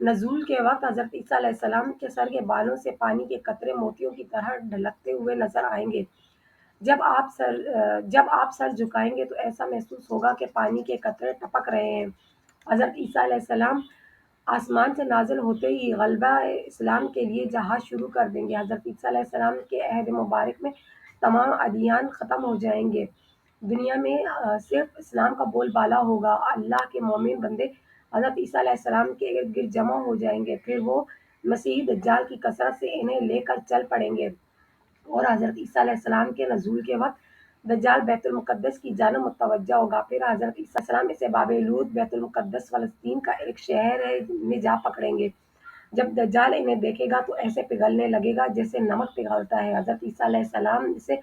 نزول کے وقت حضرت عیسیٰ علیہ السلام کے سر کے بالوں سے پانی کے قطرے موتیوں کی طرح ڈھلکتے ہوئے نظر آئیں گے۔ جب آپ سر جھکائیں گے تو ایسا محسوس ہوگا کہ پانی کے قطرے ٹپک رہے ہیں۔ حضرت عیسیٰ علیہ السلام آسمان سے نازل ہوتے ہی غلبہ اسلام کے لیے جہاد شروع کر دیں گے۔ حضرت عیسیٰ علیہ السلام کے عہد مبارک میں تمام ادیان ختم ہو جائیں گے۔ دنیا میں صرف اسلام کا بول بالا ہوگا۔ اللہ کے مومن بندے حضرت عیسیٰ علیہ السلام کے ارد گرد جمع ہو جائیں گے۔ پھر وہ مسیح دجال کی کثرت سے انہیں لے کر چل پڑیں گے اور حضرت عیسیٰ علیہ السلام کے نزول کے وقت دجال بیت المقدس کی جانب متوجہ ہوگا۔ پھر حضرت عیسیٰ علیہ السلام اسے باب لوط بیت المقدس فلسطین کا ایک شہر ہے میں جا پکڑیں گے۔ جب دجال انہیں دیکھے گا تو ایسے پگھلنے لگے گا جیسے نمک پگھلتا ہے۔ حضرت عیسیٰ علیہ السلام اسے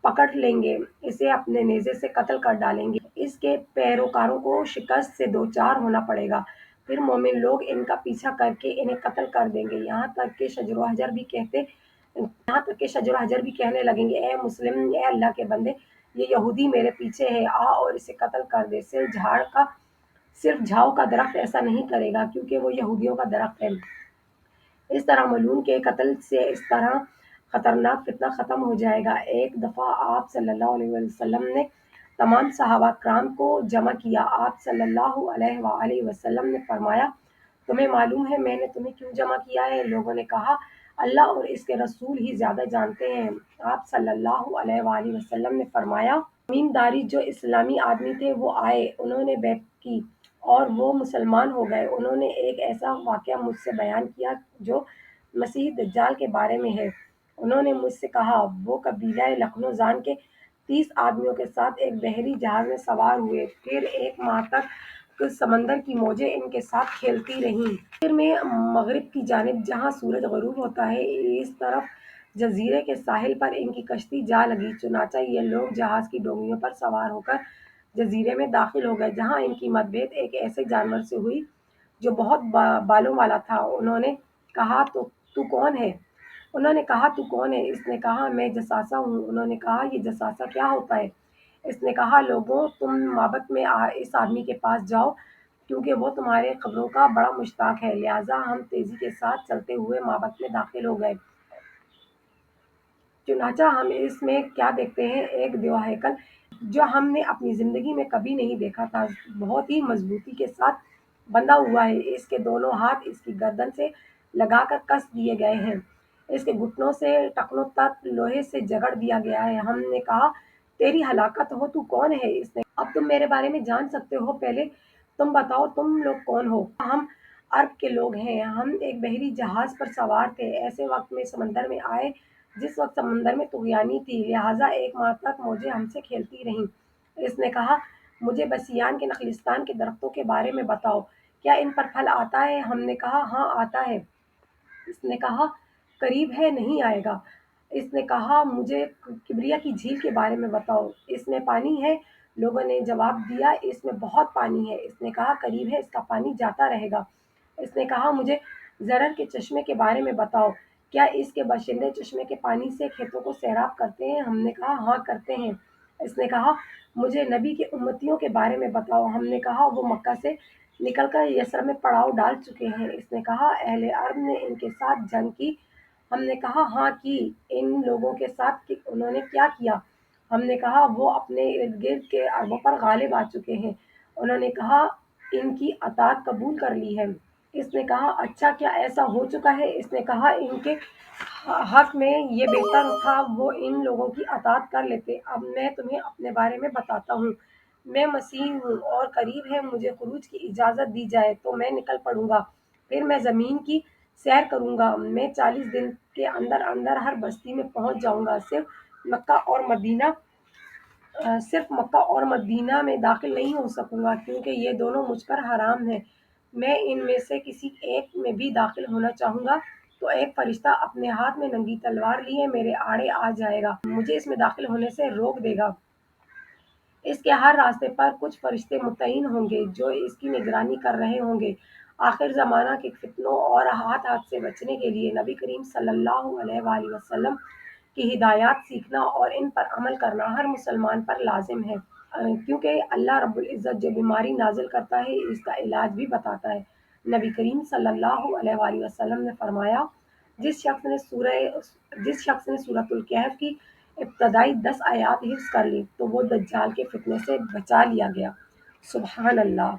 پکڑ لیں گے، اسے اپنے نیزے سے قتل کر ڈالیں گے۔ اس کے پیروکاروں کو شکست سے دوچار ہونا پڑے گا۔ پھر مومن لوگ ان کا پیچھا کر کے انہیں قتل کر دیں گے، یہاں تک کہ شجر و حجر بھی کہنے لگیں گے، اے مسلم، اے اللہ کے بندے، یہ یہودی میرے پیچھے ہے، آ اور اسے قتل کر دے۔ صرف جھاؤ کا درخت ایسا نہیں کرے گا کیونکہ وہ یہودیوں کا درخت ہے۔ اس طرح ملعون کے قتل سے اس طرح خطرناک فتنہ ختم ہو جائے گا۔ ایک دفعہ آپ صلی اللہ علیہ وسلم نے تمام صحابہ کرام کو جمع کیا۔ آپ صلی اللہ علیہ وآلہ وسلم نے فرمایا، تمہیں معلوم ہے میں نے تمہیں کیوں جمع کیا ہے؟ لوگوں نے کہا، اللہ اور اس کے رسول ہی زیادہ جانتے ہیں۔ آپ صلی اللہ علیہ وآلہ وسلم نے فرمایا، تمیم داری جو اسلامی آدمی تھے وہ آئے، انہوں نے بیعت کی اور وہ مسلمان ہو گئے۔ انہوں نے ایک ایسا واقعہ مجھ سے بیان کیا جو مسیح دجال کے بارے میں ہے۔ انہوں نے مجھ سے کہا، وہ قبیلہ لکھنوزان کے 30 آدمیوں کے ساتھ ایک بحری جہاز میں سوار ہوئے، پھر 1 ماہ تک سمندر کی موجیں ان کے ساتھ کھیلتی رہیں۔ آخر میں مغرب کی جانب جہاں سورج غروب ہوتا ہے اس طرف جزیرے کے ساحل پر ان کی کشتی جا لگی۔ چنانچہ یہ لوگ جہاز کی ڈونگیوں پر سوار ہو کر جزیرے میں داخل ہو گئے، جہاں ان کی مد بھیٹ ایک ایسے جانور سے ہوئی جو بہت بالوں والا تھا۔ انہوں نے کہا، تو کون ہے؟ اس نے کہا، میں جساسہ ہوں۔ انہوں نے کہا، یہ جساسہ کیا ہوتا ہے؟ اس نے کہا، لوگوں، تم مابت میں اس آدمی کے پاس جاؤ کیونکہ وہ تمہارے خبروں کا بڑا مشتاق ہے۔ لہٰذا ہم تیزی کے ساتھ چلتے ہوئے مابت میں داخل ہو گئے۔ چنانچہ ہم اس میں کیا دیکھتے ہیں؟ ایک دیوہ ہیکل جو ہم نے اپنی زندگی میں کبھی نہیں دیکھا تھا، بہت ہی مضبوطی کے ساتھ بندھا ہوا ہے۔ اس کے دونوں ہاتھ اس کی گردن سے لگا کر کس دیے گئے ہیں، اس کے گھٹنوں سے ٹخنوں تک لوہے سے جگڑ دیا گیا ہے۔ ہم نے کہا، تیری ہلاکت ہو، تو کون ہے؟ اس نے کہا، اب تم میرے بارے میں جان سکتے ہو، پہلے تم بتاؤ تم لوگ کون ہو؟ ہم عرب کے لوگ ہیں، ہم ایک بحری جہاز پر سوار تھے، ایسے وقت میں سمندر میں آئے جس وقت سمندر میں طغیانی تھی، لہٰذا 1 ماہ تک موجیں ہم سے کھیلتی رہیں۔ اس نے کہا، مجھے بسیان کے نخلستان کے درختوں کے بارے میں بتاؤ، کیا ان پر پھل آتا ہے؟ ہم نے کہا، ہاں آتا ہے۔ اس نے کہا، قریب ہے، نہیں آئے گا؟ اس نے کہا، مجھے کبریا کی جھیل کے بارے میں بتاؤ، اس میں پانی ہے؟ لوگوں نے جواب دیا، اس میں بہت پانی ہے۔ اس نے کہا، قریب ہے، اس کا پانی جاتا رہے گا۔ اس نے کہا، مجھے زرر کے چشمے کے بارے میں بتاؤ، کیا اس کے باشندے چشمے کے پانی سے کھیتوں کو سیراب کرتے ہیں؟ ہم نے کہا، ہاں کرتے ہیں۔ اس نے کہا، مجھے نبی کے امتیوں کے بارے میں بتاؤ۔ ہم نے کہا، وہ مکہ سے نکل کر یثرب میں پڑاؤ ڈال چکے ہیں۔ اس نے کہا، اہل عرب نے ان کے ساتھ جنگ کی؟ ہم نے کہا، ہاں کی۔ ان لوگوں کے ساتھ انہوں نے کیا کیا؟ ہم نے کہا، وہ اپنے ارد گرد کے عربوں پر غالب آ چکے ہیں۔ انہوں نے کہا، ان کی اطاعت قبول کر لی ہے۔ اس نے کہا، اچھا، کیا ایسا ہو چکا ہے؟ اس نے کہا، ان کے حق میں یہ بہتر تھا وہ ان لوگوں کی اطاعت کر لیتے۔ اب میں تمہیں اپنے بارے میں بتاتا ہوں، میں مسیح ہوں اور قریب ہے مجھے خروج کی اجازت دی جائے تو میں نکل پڑوں گا، پھر میں زمین کی سیر کروں گا، میں 40 دن کے اندر اندر ہر بستی میں پہنچ جاؤں گا، صرف مکہ اور مدینہ میں داخل نہیں ہو سکوں گا کیونکہ یہ دونوں مجھ پر حرام ہیں۔ میں ان میں سے کسی ایک میں بھی داخل ہونا چاہوں گا تو ایک فرشتہ اپنے ہاتھ میں ننگی تلوار لیے میرے آڑے آ جائے گا، مجھے اس میں داخل ہونے سے روک دے گا۔ اس کے ہر راستے پر کچھ فرشتے متعین ہوں گے جو اس کی نگرانی کر رہے ہوں گے۔ آخر زمانہ کے فتنوں اور ہاتھ سے بچنے کے لیے نبی کریم صلی اللہ علیہ وآلہ وسلم کی ہدایات سیکھنا اور ان پر عمل کرنا ہر مسلمان پر لازم ہے، کیونکہ اللہ رب العزت جو بیماری نازل کرتا ہے اس کا علاج بھی بتاتا ہے۔ نبی کریم صلی اللہ علیہ وآلہ وسلم نے فرمایا، جس شخص نے سورۃ الکہف کی ابتدائی 10 آیات حفظ کر لی تو وہ دجال کے فتنے سے بچا لیا گیا۔ سبحان اللہ۔